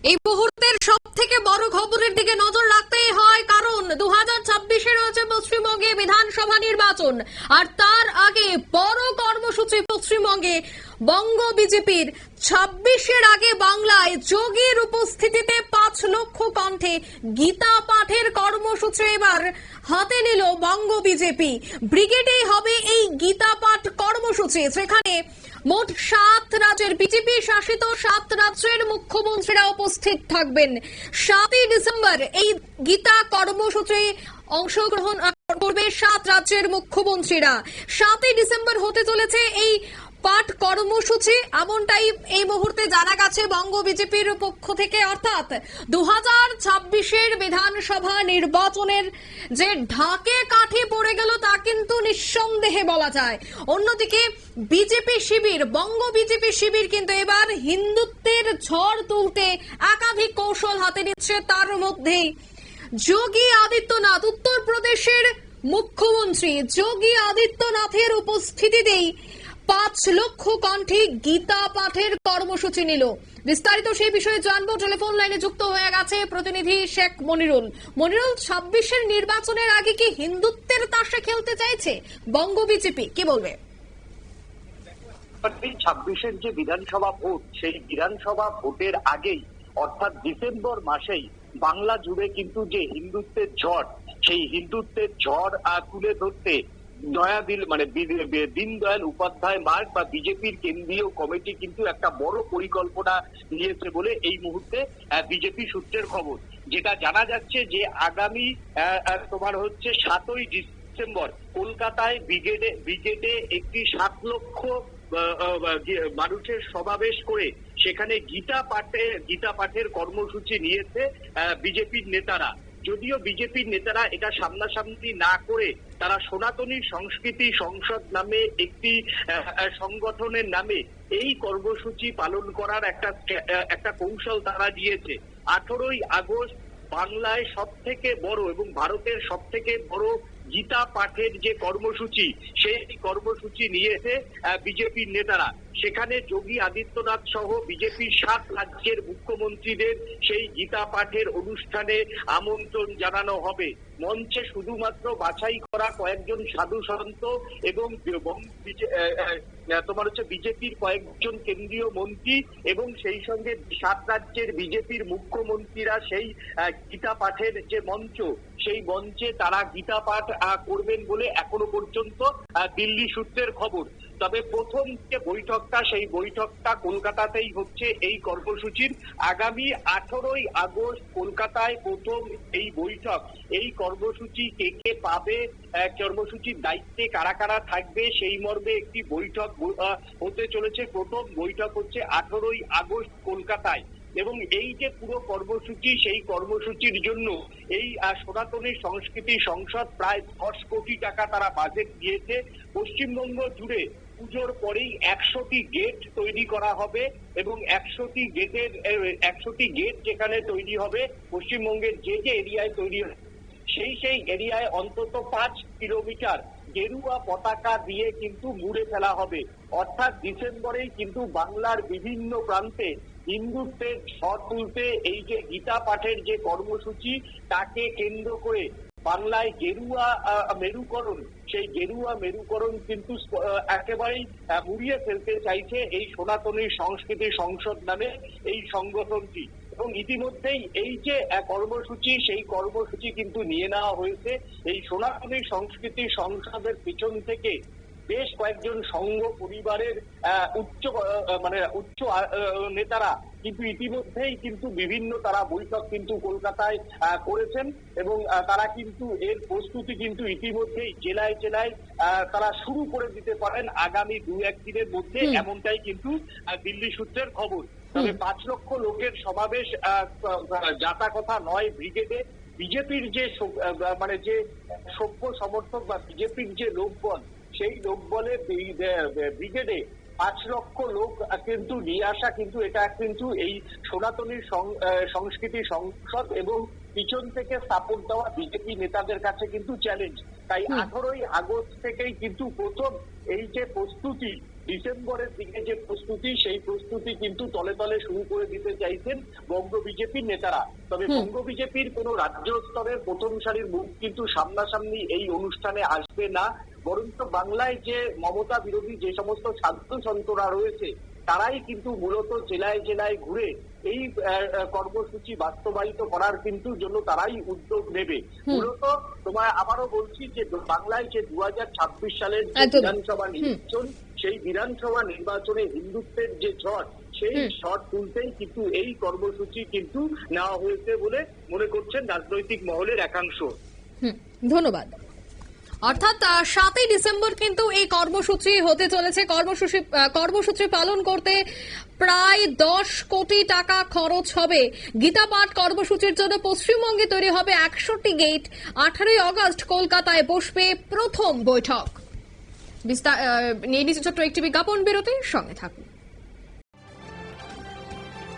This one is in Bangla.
এই মুহূর্তের সব থেকে বড় খবরের দিকে নজর রাখতেই হয়, কারণ 2026-এ রয়েছে পশ্চিমবঙ্গে বিধানসভা নির্বাচন। আর তার আগে বড় কর্মসূচি পশ্চিমবঙ্গে বঙ্গ বিজেপির। 26-এর আগে বাংলায় যোগীর উপস্থিতিতে 5 লক্ষ কণ্ঠে গীতা পাঠের কর্মসূচি এবার হাতে নিল বঙ্গ বিজেপি। ব্রিগেডেই হবে এই গীতা পাঠ কর্মসূচি, যেখানে মোট 7 রাজ্যের বিজেপি শাসিত 7 রাজ্যের মুখ্যমন্ত্রীরা উপস্থিত থাকবেন। 7ই ডিসেম্বর এই গীতা কর্মসূচি অংশগ্রহণ করবে 7 রাজ্যের মুখ্যমন্ত্রীরা। 7ই ডিসেম্বর হতে চলেছে এই পাঠ কর্মসূচি, এমনটাই এই মুহূর্তে জানা গেছে বঙ্গ বিজেপির পক্ষ থেকে। অর্থাৎ 2026-এর বিধানসভা নির্বাচনের যে ঢাকে কাঠি পড়ে গেল তা কিন্তু নিঃসন্দেহে বলা যায়। অন্যদিকে বিজেপি শিবির, বঙ্গ বিজেপি শিবির কিন্তু এবার হিন্দুত্বের ঝড় তুলতে একাধিক কৌশল হাতে নিচ্ছে। তার মধ্যেই যোগী আদিত্যনাথ, উত্তরপ্রদেশের মুখ্যমন্ত্রী যোগী আদিত্যনাথের উপস্থিতিতেই 5 লক্ষ কণ্ঠে গীতা পাঠের কর্মসূচি নিল। বিস্তারিত সেই বিষয়ে জানবো। টেলিফোন লাইনে যুক্ত হয়ে গেছে প্রতিনিধি শেখ মনিরুল। মনিরুল, 26-এর নির্বাচনের আগে কি হিন্দুত্বের তাসে খেলতে চাইছে বঙ্গ বিজেপি, কি বলবে? 26-এর যে বিধানসভা ভোট, সেই বিধানসভা ভোটের আগেই অর্থাৎ ডিসেম্বর মাসেই বাংলা জুড়ে কিন্তু যে হিন্দুত্বের ঝড়, সেই হিন্দুত্বের ঝড় তুলে ধরতে দীনদয়াল উপাধ্যায় মার্গ বা বিজেপির কেন্দ্রীয় কমিটি কিন্তু একটা বড় পরিকল্পনা নিয়েছে বলে এই মুহূর্তে বিজেপি সূত্রের খবর। যেটা জানা যাচ্ছে যে আগামী 7ই ডিসেম্বর কলকাতায় ব্রিগেডে একটি 7 লক্ষ মানুষের সমাবেশ করে সেখানে গীতা পাঠের কর্মসূচি নিয়েছে বিজেপির নেতারা। যদিও বিজেপির নেতারা এটা সামনাসামনি না করে তারা সনাতনী সংস্কৃতি সংসদ নামে একটি সংগঠনের নামে এই কর্মসূচি পালন করার একটা কৌশল তারা দিয়েছে। 18ই আগস্ট বাংলায় সব থেকে বড় এবং ভারতের সব থেকে বড় গীতা পাঠের যে কর্মসূচি, সেই কর্মসূচি নিয়েছে বিজেপির নেতারা। সেখানে যোগী আদিত্যনাথ সহ বিজেপির 7 রাজ্যের মুখ্যমন্ত্রীদের সেই গীতা পাঠের অনুষ্ঠানে আমন্ত্রণ জানানো হবে। মঞ্চে শুধুমাত্র বাছাই করা কয়েকজন সাধু সন্ত এবং বিজেপির কয়েকজন কেন্দ্রীয় মন্ত্রী এবং সেই সঙ্গে 7 রাজ্যের বিজেপির মুখ্যমন্ত্রীরা সেই গীতা পাঠের যে মঞ্চ, সেই মঞ্চে তারা গীতা পাঠ করবেন বলে এখনো পর্যন্ত দিল্লি সূত্রের খবর। তবে প্রথম যে বৈঠকটা, সেই বৈঠকটা কলকাতাতেই হচ্ছে এই কর্মসূচির। আগামী 18ই আগস্ট কলকাতায় প্রথম এই বৈঠক। এই কর্মসূচি কে কে পাবে, কর্মসূচির দায়িত্বে কারা কারা থাকবে, সেই মর্মে একটি বৈঠক হতে চলেছে। প্রথম বৈঠক হচ্ছে 18ই আগস্ট কলকাতায়। এবং এই যে পুরো কর্মসূচি, সেই কর্মসূচির জন্য এই সনাতনী সংস্কৃতি সংসদ প্রায় 10 কোটি টাকা তারা বাজেট দিয়েছে। পশ্চিমবঙ্গ জুড়ে পুজোর পরেই 100টি গেট তৈরি করা হবে এবং 100টি গেট যেখানে তৈরি হবে পশ্চিমবঙ্গের যে এরিয়ায় তৈরি হবে, সেই এরিয়ায় অন্তত 5 কিলোমিটার গেরুয়া পতাকা দিয়ে কিন্তু মুড়ে ফেলা হবে। অর্থাৎ ডিসেম্বরেই কিন্তু বাংলার বিভিন্ন প্রান্তে হিন্দুত্বের ঝড় তুলতে এই যে গীতা পাঠের যে কর্মসূচি, তাকে কেন্দ্র করে বাংলায় গেরুয়া মেরুকরণ, সেই গেরুয়া মেরুকরণ কিন্তু একেবারেই মুড়িয়ে ফেলতে চাইছে এই সনাতনী সংস্কৃতি সংসদ নামে এই সংগঠনটি। এবং ইতিমধ্যেই এই যে কর্মসূচি, সেই কর্মসূচি কিন্তু নিয়ে নেওয়া হয়েছে। এই সনাতনী সংস্কৃতি সংসদের পিছন থেকে বেশ কয়েকজন সংঘ পরিবারের উচ্চ নেতারা কিন্তু ইতিমধ্যেই কিন্তু বিভিন্ন তারা বৈঠক কিন্তু কলকাতায় করেছেন এবং তারা কিন্তু এর প্রস্তুতি কিন্তু ইতিমধ্যেই জেলায় জেলায় তারা শুরু করে দিতে পারেন আগামী 2-1 দিনের মধ্যে, এমনটাই কিন্তু দিল্লি সূত্রের খবর। তবে 5 লক্ষ লোকের সমাবেশ যাতা কথা নয় ব্রিগেডে। বিজেপির যে যে সভ্য সমর্থক বা বিজেপির যে লোকবল, সেই লোকবলে ব্রিগেডে 5 লক্ষ লোক কিন্তু নিয়ে আসা, কিন্তু এটা কিন্তু এই সনাতনী সংস্কৃতি সংসদ এবং পিছন থেকে সাপোর্ট দেওয়া বিজেপি নেতাদের কাছে কিন্তু চ্যালেঞ্জ। তাই 18ই আগস্ট থেকেই কিন্তু প্রথম এই যে প্রস্তুতি, ডিসেম্বরের দিকে যে প্রস্তুতি, সেই প্রস্তুতি কিন্তু তলে তলে শুরু করে দিতে চাইছেন বঙ্গ বিজেপির নেতারা। তবে বঙ্গ বিজেপির কোনো রাজ্য স্তরের প্রথম সারির মুখ কিন্তু সামনাসামনি এই অনুষ্ঠানে আসবে না, বরঞ্চ বাংলায় যে মমতা বিরোধী যে সমস্ত সাধু সন্তরা রয়েছে তারাই কিন্তু মূলত জেলায় জেলায় ঘুরে এই কর্মসূচি বাস্তবায়িত করার কিন্তু জন্য তারাই উদ্যোগ নেবে। মূলত তোমায় আবারও বলছি যে বাংলায় যে 2026 সালের বিধানসভা নির্বাচন, সেই বিধানসভা নির্বাচনে হিন্দুত্বের যে ঝড়, সেই ঝড় তুলতেই কিন্তু এই কর্মসূচি কিন্তু নেওয়া হয়েছে বলে মনে করছেন রাজনৈতিক মহলের একাংশ। ধন্যবাদ। অর্থাৎ 7ই ডিসেম্বর কিন্তু এই কর্মসূচি হতে চলেছে। কর্মসূচি পালন করতে প্রায় 10 কোটি টাকা খরচ হবে। গীতা পাঠ কর্মসূচির জন্য পশ্চিমবঙ্গে তৈরি হবে 100টি গেট। 18ই আগস্ট কলকাতায় বসবে প্রথম বৈঠক। নিয়ে নিচ্ছে ছোট্ট একটি বিজ্ঞাপন বিরতি, সঙ্গে থাকুন।